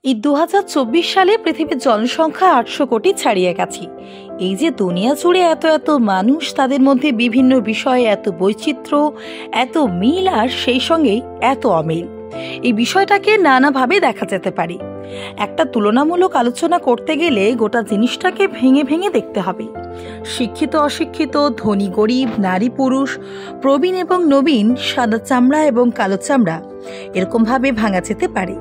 এই 2024 সালে পৃথিবীর জনসংখ্যা 800 কোটি ছাড়িয়ে গেছে। এই যে দুনিয়া জুড়ে এত এত মানুষ, তাদের মধ্যে বিভিন্ন বিষয়ে এত বৈচিত্র্য, এত মিল, আর সেই সঙ্গে এত অমিল, এই বিষয়টাকে নানাভাবে দেখা যেতে পারে। একটা তুলনামূলক আলোচনা করতে গেলে গোটা জিনিসটাকে ভেঙে ভেঙে দেখতে হবে। শিক্ষিত অশিক্ষিত, ধনী গরিব, নারী পুরুষ, প্রবীণ এবং নবীন, সাদা চামড়া এবং কালো চামড়া, এরকমভাবে ভাঙা যেতে পারে।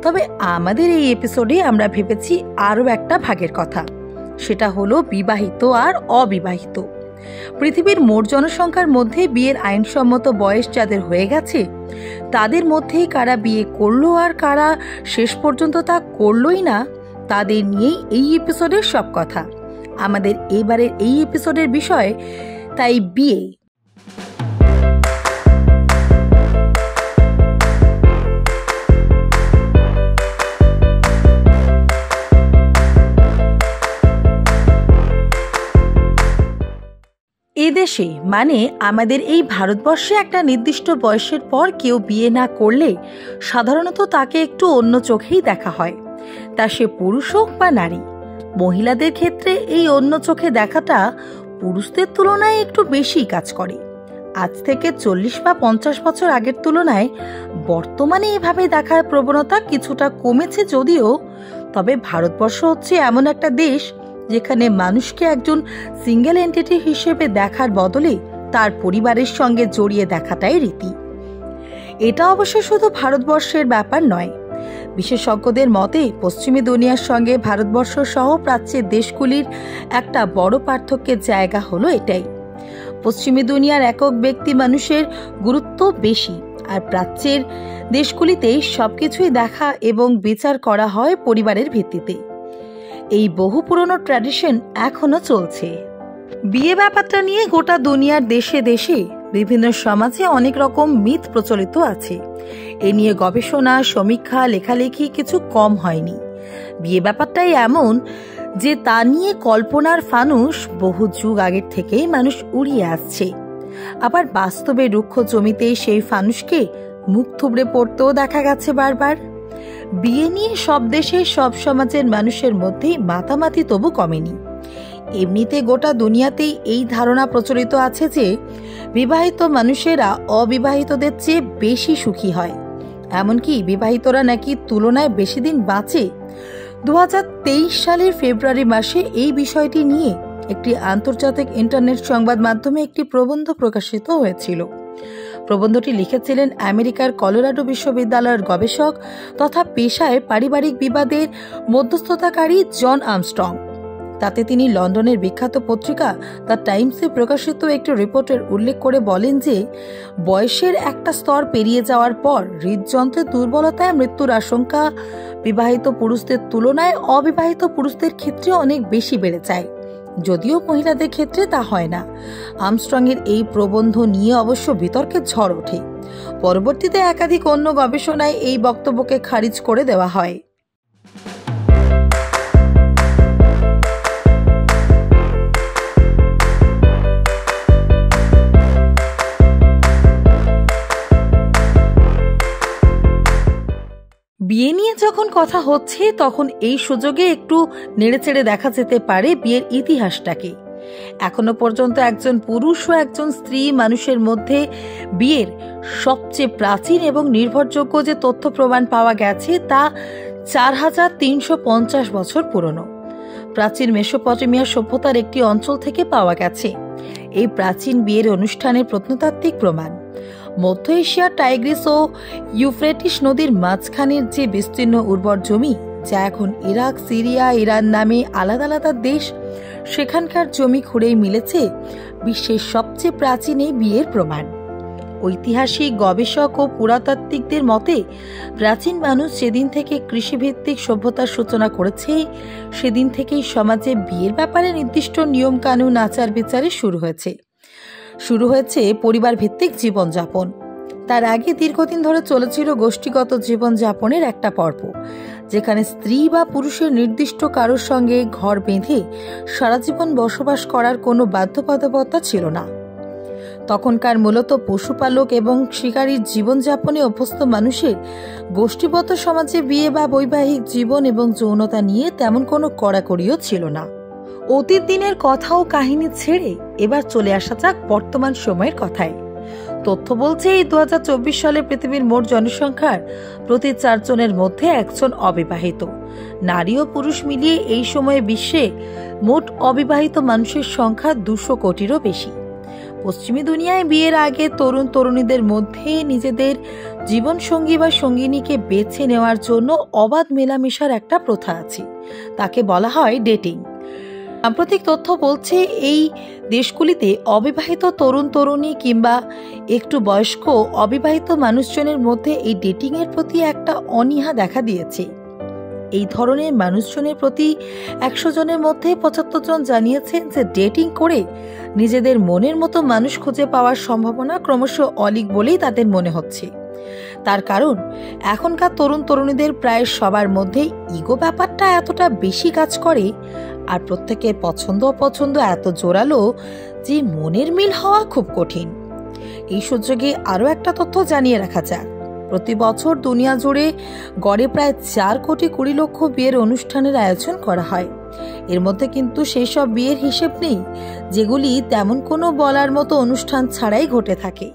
তবে আমাদের এই এপিসোডে আমরা ভেবেছি আরও একটা ভাগের কথা, সেটা হলো বিবাহিত আর অবিবাহিত। পৃথিবীর মোট জনসংখ্যার মধ্যে বিয়ের আইনসম্মত বয়স যাদের হয়ে গেছে, তাদের মধ্যেই কারা বিয়ে করলো আর কারা শেষ পর্যন্ত তা করলোই না, তাদের নিয়েই এই এপিসোডের সব কথা। আমাদের এবারের এই এপিসোডের বিষয় তাই বিয়ে। এদেশে মানে আমাদের এই ভারতবর্ষে একটা নির্দিষ্ট বয়সের পর কেউ বিয়ে না করলে সাধারণত তাকে একটু অন্য চোখেই দেখা হয়, তা সে পুরুষ হোক বা নারী। মহিলাদের ক্ষেত্রে এই অন্য চোখে দেখাটা পুরুষদের তুলনায় একটু বেশি কাজ করে। আজ থেকে 40 বা 50 বছর আগের তুলনায় বর্তমানে এভাবে দেখার প্রবণতা কিছুটা কমেছে যদিও, তবে ভারতবর্ষ হচ্ছে এমন একটা দেশ যেখানে মানুষকে একজন সিঙ্গেল এন্টিটি হিসেবে দেখার বদলে তার পরিবারের সঙ্গে জড়িয়ে দেখাটাই রীতি। এটা অবশ্য শুধু ভারতবর্ষের ব্যাপার নয়। বিশেষজ্ঞদের মতে পশ্চিমী দুনিয়ার সঙ্গে ভারতবর্ষ সহ প্রাচ্যের দেশগুলির একটা বড় পার্থক্যের জায়গা হলো এটাই। পশ্চিমী দুনিয়ার একক ব্যক্তি মানুষের গুরুত্ব বেশি, আর প্রাচ্যের দেশগুলিতে সবকিছুই দেখা এবং বিচার করা হয় পরিবারের ভিত্তিতে। এই বহু পুরনো ট্র্যাডিশন এখনো চলছে। বিয়ে ব্যাপারটা নিয়ে গোটা দুনিয়ার দেশে দেশে বিভিন্ন সমাজে অনেক রকম মিথ প্রচলিত আছে। এ নিয়ে গবেষণা, সমীক্ষা, লেখালেখি কিছু কম হয়নি। বিয়ে ব্যাপারটাই এমন যে তা নিয়ে কল্পনার ফানুস বহু যুগ আগের থেকেই মানুষ উড়িয়ে আসছে। আবার বাস্তবে রুক্ষ জমিতে সেই ফানুসকে মুখ থুবড়ে পড়তেও দেখা গেছে বারবার। বিয়ে নিয়ে সব দেশে সব সমাজের মানুষের মধ্যেই মাতামাতি তবু কমেনি। এমনিতে গোটা দুনিয়াতেই এই ধারণা প্রচলিত আছে যে বিবাহিত মানুষেরা অবিবাহিতদের চেয়ে বেশি সুখী হয়, এমনকি বিবাহিতরা নাকি তুলনায় বেশি দিন বাঁচে। 2023 সালের ফেব্রুয়ারি মাসে এই বিষয়টি নিয়ে একটি আন্তর্জাতিক ইন্টারনেট সংবাদ মাধ্যমে একটি প্রবন্ধ প্রকাশিত হয়েছিল। প্রবন্ধটি লিখেছিলেন আমেরিকার কলোরাডো বিশ্ববিদ্যালয়ের গবেষক তথা পেশায় পারিবারিক বিবাদের মধ্যস্থতাকারী জন আর্মস্ট্রং। তাতে তিনি লন্ডনের বিখ্যাত পত্রিকা দ্য টাইমসে প্রকাশিত একটি রিপোর্টের উল্লেখ করে বলেন যে বয়সের একটা স্তর পেরিয়ে যাওয়ার পর হৃদযন্ত্রের দুর্বলতায় মৃত্যুর আশঙ্কা বিবাহিত পুরুষদের তুলনায় অবিবাহিত পুরুষদের ক্ষেত্রে অনেক বেশি বেড়ে যায়, যদিও মহিলাদের ক্ষেত্রে তা হয় না। আর্মস্ট্রংয়ের এই প্রবন্ধ নিয়ে অবশ্য বিতর্কের ঝড় ওঠে। পরবর্তীতে একাধিক অন্য গবেষণায় এই বক্তব্যকে খারিজ করে দেওয়া হয়। বিয়ে নিয়ে যখন কথা হচ্ছে তখন এই সুযোগে একটু নেড়েচেড়ে দেখা যেতে পারে বিয়ের ইতিহাসটাকে। এখনো পর্যন্ত একজন পুরুষ ও একজন স্ত্রী মানুষের মধ্যে বিয়ের সবচেয়ে প্রাচীন এবং নির্ভরযোগ্য যে তথ্য প্রমাণ পাওয়া গেছে তা 4350 বছর পুরনো। প্রাচীন মেসোপটেমিয়া সভ্যতার একটি অঞ্চল থেকে পাওয়া গেছে এই প্রাচীন বিয়ের অনুষ্ঠানের প্রত্নতাত্ত্বিক প্রমাণ। মধ্য এশিয়ার টাইগ্রিস ও ইউফ্রেটিস নদীর মাঝখানের যে বিস্তীর্ণ উর্বর জমি, যা এখন ইরাক, সিরিয়া, ইরান নামে আলাদা আলাদা দেশ, সেখানকার জমি খুঁড়েই মিলেছে বিশ্বের সবচেয়ে প্রাচীন এই বিয়ের প্রমাণ। ঐতিহাসিক, গবেষক ও পুরাতাত্ত্বিকদের মতে প্রাচীন মানুষ যেদিন থেকে কৃষিভিত্তিক সভ্যতার সূচনা করেছে সেদিন থেকেই সমাজে বিয়ের ব্যাপারে নির্দিষ্ট নিয়ম কানুন, আচার বিচারে শুরু হয়েছে পরিবার ভিত্তিক জীবনযাপন। তার আগে দীর্ঘদিন ধরে চলেছিল গোষ্ঠীগত জীবনযাপনের একটা পর্ব, যেখানে স্ত্রী বা পুরুষের নির্দিষ্ট কারোর সঙ্গে ঘর বেঁধে সারা জীবন বসবাস করার কোনো বাধ্যবাধকতা ছিল না। তখনকার মূলত পশুপালক এবং শিকারীর জীবনযাপনে অভ্যস্ত মানুষের গোষ্ঠীবদ্ধ সমাজে বিয়ে বা বৈবাহিক জীবন এবং যৌনতা নিয়ে তেমন কোনো কড়াকড়িও ছিল না। অতীত দিনের কথা ও কাহিনী ছেড়ে এবার চলে আসা যাক বর্তমান সময়ের কথায়। তথ্য বলছে এই 2024 সালে পৃথিবীর মোট জনসংখ্যার প্রতি 4 জনের মধ্যে একজন অবিবাহিত। নারী ও পুরুষ মিলিয়ে এই সময়ে বিশ্বে মোট অবিবাহিত মানুষের সংখ্যা 200 কোটিরও বেশি। পশ্চিমী দুনিয়ায় বিয়ের আগে তরুণ তরুণীদের মধ্যে নিজেদের জীবনসঙ্গী বা সঙ্গিনীকে বেছে নেওয়ার জন্য অবাধ মেলামেশার একটা প্রথা আছে, তাকে বলা হয় ডেটিং। সাম্প্রতিক তথ্য বলছে এই দেশগুলিতে অবিবাহিত তরুণ তরুণী কিংবা একটু বয়স্ক অবিবাহিত মানুষজনের মধ্যে এই ডেটিং এর প্রতি একটা অনীহা দেখা দিয়েছে। এই ধরনের মানুষজনের প্রতি 100 জনের মধ্যে 75 জন জানিয়েছেন যে ডেটিং করে নিজেদের মনের মতো মানুষ খুঁজে পাওয়ার সম্ভাবনা ক্রমশ অলিক বলেই তাদের মনে হচ্ছে। তার কারণ এখনকার তরুণ তরুণীদের প্রায় সবার মধ্যে ইগো ব্যাপারটা এতটা বেশি কাজ করে, আর প্রত্যেকের পছন্দ অপছন্দ এত জোরালো যে মনের মিল হওয়া খুব কঠিন। এই সুযোগে আরও একটা তথ্য জানিয়ে রাখা যাক। প্রতি বছর দুনিয়া জুড়ে গড়ে প্রায় 4 কোটি 20 লক্ষ বিয়ের অনুষ্ঠানের আয়োজন করা হয়। এর মধ্যে কিন্তু সেই সব বিয়ের হিসেব নেই যেগুলি তেমন কোনো বলার মতো অনুষ্ঠান ছাড়াই ঘটে থাকে।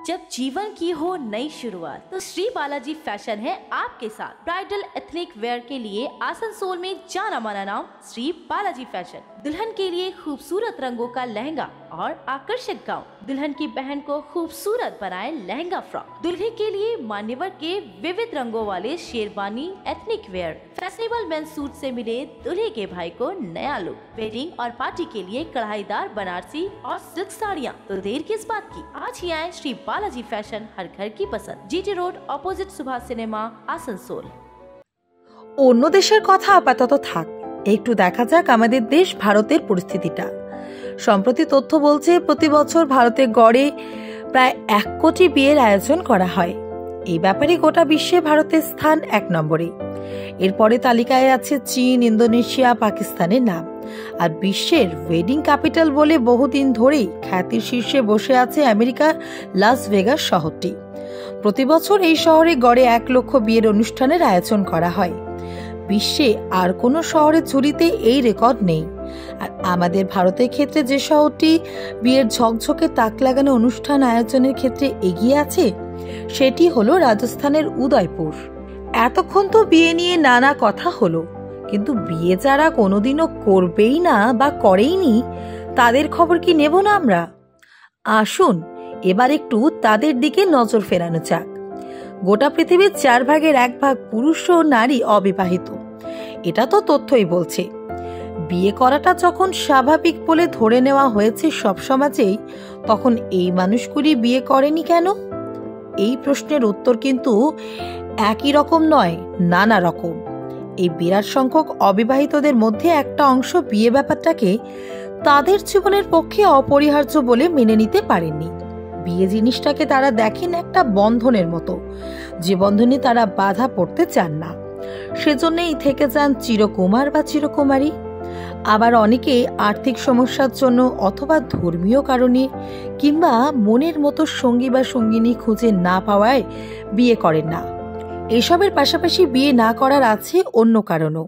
जब जीवन की हो नई शुरुआत तो श्री बालाजी फैशन है आपके साथ। ब्राइडल एथनिक वेयर के लिए आसनसोल में जाना माना नाम श्री बालाजी फैशन। दुल्हन के लिए खूबसूरत रंगों का लहंगा और आकर्षक गाउन, दुल्हन की बहन को खूबसूरत बनाए लहंगा फ्रॉक, दुल्हे के लिए मान्यवर के विविध रंगों वाले sherwani ethnic wear, fashionable main suit से मिले दुल्हे के भाई को नया लुक, वेडिंग और पार्टी के लिए कढ़ाईदार बनारसी और सिल्क साड़ियाँ। तो देर किस बात की, आज ही आए श्री बालाजी फैशन, हर घर की पसंद, GT road opposite Subhash cinema, Asansol. অন্য দেশের কথা আপাতত থাক, একটু দেখা যাক আমাদের দেশ ভারতের পরিস্থিতিটা। সম্প্রতি তথ্য বলছে প্রতি বছর ভারতে গড়ে প্রায় 1 কোটি বিয়ের আয়োজন করা হয়। এই ব্যাপারে গোটা বিশ্বে ভারতের স্থান 1 নম্বরে। এরপরে তালিকায় আছে চীন, ইন্দোনেশিয়া, পাকিস্তানের নাম। আর বিশ্বের ওয়েডিং ক্যাপিটাল বলে বহুদিন ধরেই খ্যাতির শীর্ষে বসে আছে আমেরিকার লাস ভেগাস শহরটি। প্রতি বছর এই শহরে গড়ে 1 লক্ষ বিয়ের অনুষ্ঠানের আয়োজন করা হয়। বিশ্বে আর কোনো শহরের ঝুলিতে এই রেকর্ড নেই। আর আমাদের ভারতের ক্ষেত্রে যে শহরটি বিয়ের ঝকঝকে তাক লাগানো অনুষ্ঠান আয়োজনের ক্ষেত্রে এগিয়ে আছে সেটি হলো রাজস্থানের উদয়পুর। এতক্ষণ তো বিয়ে নিয়ে নানা কথা হলো, কিন্তু বিয়ে যারা কোনোদিনও করবেই না বা করেইনি তাদের খবর কি নেব না আমরা? আসুন এবার একটু তাদের দিকে নজর ফেরানো যাক। গোটা পৃথিবীর 4 ভাগের 1 ভাগ পুরুষ ও নারী অবিবাহিত, এটা তো তথ্যই বলছে। বিয়ে করাটা যখন স্বাভাবিক বলে ধরে নেওয়া হয়েছে সব সমাজেই, তখন এই মানুষগুলি বিয়ে করেনি কেন? এই প্রশ্নের উত্তর কিন্তু একই রকম নয়, নানা রকম। এই বিরাট সংখ্যক অবিবাহিতদের মধ্যে একটা অংশ বিয়ে ব্যাপারটাকে তাদের জীবনের পক্ষে অপরিহার্য বলে মেনে নিতে পারেননি। বিয়ে জিনিসটাকে তারা দেখেন একটা বন্ধনের মতো, যে বন্ধনে তারা বাধা পড়তে চান না। সেজন্যই থেকে যান চিরকুমার বা চিরকুমারী। আবার অনেকে আর্থিক সমস্যার জন্য অথবা ধর্মীয় কারণে কিংবা মনের মতো সঙ্গী বা সঙ্গিনী খুঁজে না পাওয়ায় বিয়ে করেন না। এসবের পাশাপাশি বিয়ে না করার আছে অন্য কারণও।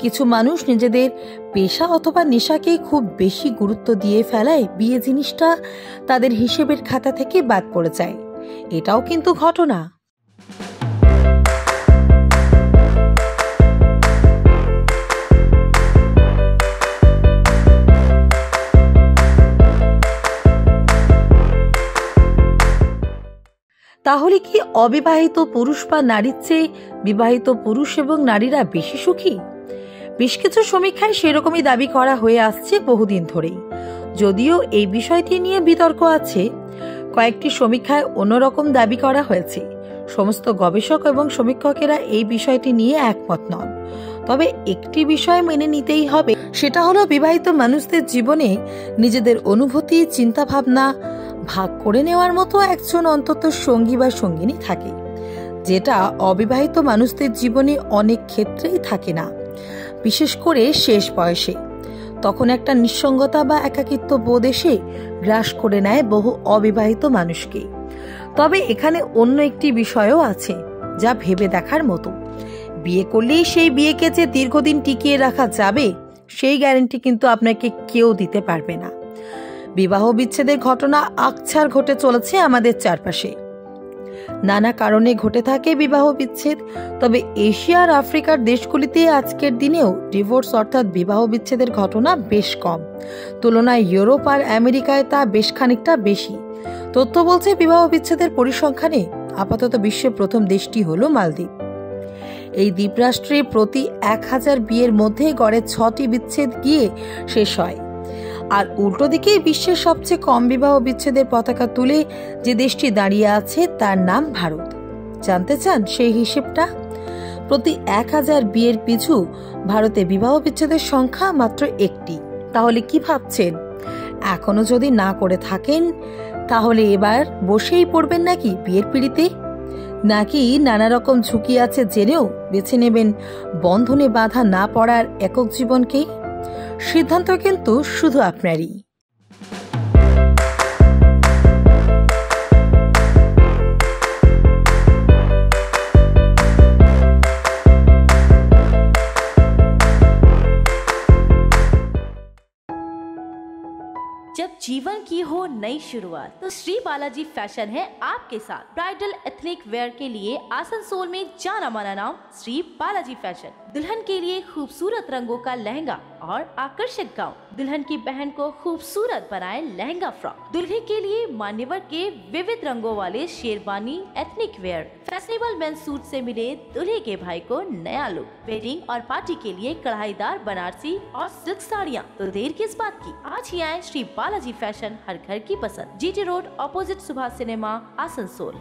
কিছু মানুষ নিজেদের পেশা অথবা নেশাকে খুব বেশি গুরুত্ব দিয়ে ফেলায় বিয়ে জিনিসটা তাদের হিসেবের খাতা থেকে বাদ পড়ে যায়। এটাও কিন্তু ঘটনা। তাহলে কি অবিবাহিত পুরুষ বা নারীর চেয়ে বিবাহিত পুরুষ এবং নারীরা বেশি সুখী? বেশ কিছু সমীক্ষায় সেরকমই দাবি করা হয়ে আসছে বহুদিন ধরেই, যদিও এই বিষয়টি নিয়ে বিতর্ক আছে। কয়েকটি সমীক্ষায় অন্যরকম দাবি করা হয়েছে। সমস্ত গবেষক এবং সমীক্ষকেরা এই বিষয়টি নিয়ে একমত নন। তবে একটি বিষয় মেনে নিতেই হবে, সেটা হলো বিবাহিত মানুষদের জীবনে নিজেদের অনুভূতি, চিন্তা ভাবনা ভাগ করে নেওয়ার মতো একজন অন্তত সঙ্গী বা সঙ্গিনী থাকে, যেটা অবিবাহিত মানুষদের জীবনে অনেক ক্ষেত্রেই থাকে না, বিশেষ করে শেষ বয়সে। তখন একটা নিঃসঙ্গতা বা একাকিত্ব বোধ এসে গ্রাস করে নেয় বহু অবিবাহিত মানুষকে। তবে এখানে অন্য একটি বিষয়ও আছে যা ভেবে দেখার মতো। বিয়ে করলেই সেই বিয়েকে যে দীর্ঘদিন টিকিয়ে রাখা যাবে সেই গ্যারান্টি কিন্তু আপনাকে কেউ দিতে পারবে না। বিবাহ বিচ্ছেদের ঘটনা আকছার ঘটে চলেছে আমাদের চারপাশে। নানা কারণে ঘটে থাকে বিবাহ বিচ্ছেদ। তবে এশিয়া আর আফ্রিকার দেশগুলিতে আজকের দিনেও ডিভোর্স অর্থাৎ বিবাহ বিচ্ছেদের ঘটনা বেশ কম। তুলনায় ইউরোপ আর আমেরিকায় তা বেশ খানিকটা বেশি। তথ্য বলছে বিবাহ বিচ্ছেদের পরিসংখ্যানে আপাতত বিশ্বের প্রথম দেশটি হলো মালদ্বীপ। এই দ্বীপরাষ্ট্রে প্রতি 1000 বিয়ের মধ্যে গড়ে 6টি বিচ্ছেদ গিয়ে শেষ হয়। আর উল্টো দিকে বিশ্বের সবচেয়ে কম বিবাহ বিচ্ছেদের পতাকা তুলে যে দেশটি দাঁড়িয়ে আছে তার নাম ভারত। জানতে চান সেই হিসেবটা? প্রতি 1000 বিয়ের পিছু ভারতে বিবাহ বিচ্ছেদের সংখ্যা মাত্র 1টি। তাহলে কি ভাবছেন? এখনো যদি না করে থাকেন তাহলে এবার বসেই পড়বেন নাকি বিয়ের পিঁড়িতে? নাকি নানা রকম ঝুঁকি আছে জেনেও বেছে নেবেন বন্ধনে বাঁধা না পড়ার একক জীবনকে? সিদ্ধান্ত কিন্তু শুধু আপনারই। जब जीवन की हो नई शुरुआत तो श्री बालाजी फैशन है आपके साथ। ब्राइडल एथनिक वेयर के लिए आसनसोल में जाना माना नाम श्री बालाजी फैशन। दुल्हन के लिए खूबसूरत रंगों का लहंगा और आकर्षक गाउन। दुल्हन की बहन को खूबसूरत बनाए लहंगा फ्रॉक। दुल्हे के लिए मान्यवर के विविध रंगों वाले sherwani, ethnic wear, fashionable main suit से मिले दुल्हे के भाई को नया लुक। वेडिंग और पार्टी के लिए कढ़ाईदार बनारसी और सिल्क साड़ियाँ। तो देर किस बात की, आज ही आए श्री बालाजी फैशन, हर घर की पसंद। GT road, opposite Subhash cinema, Asansol.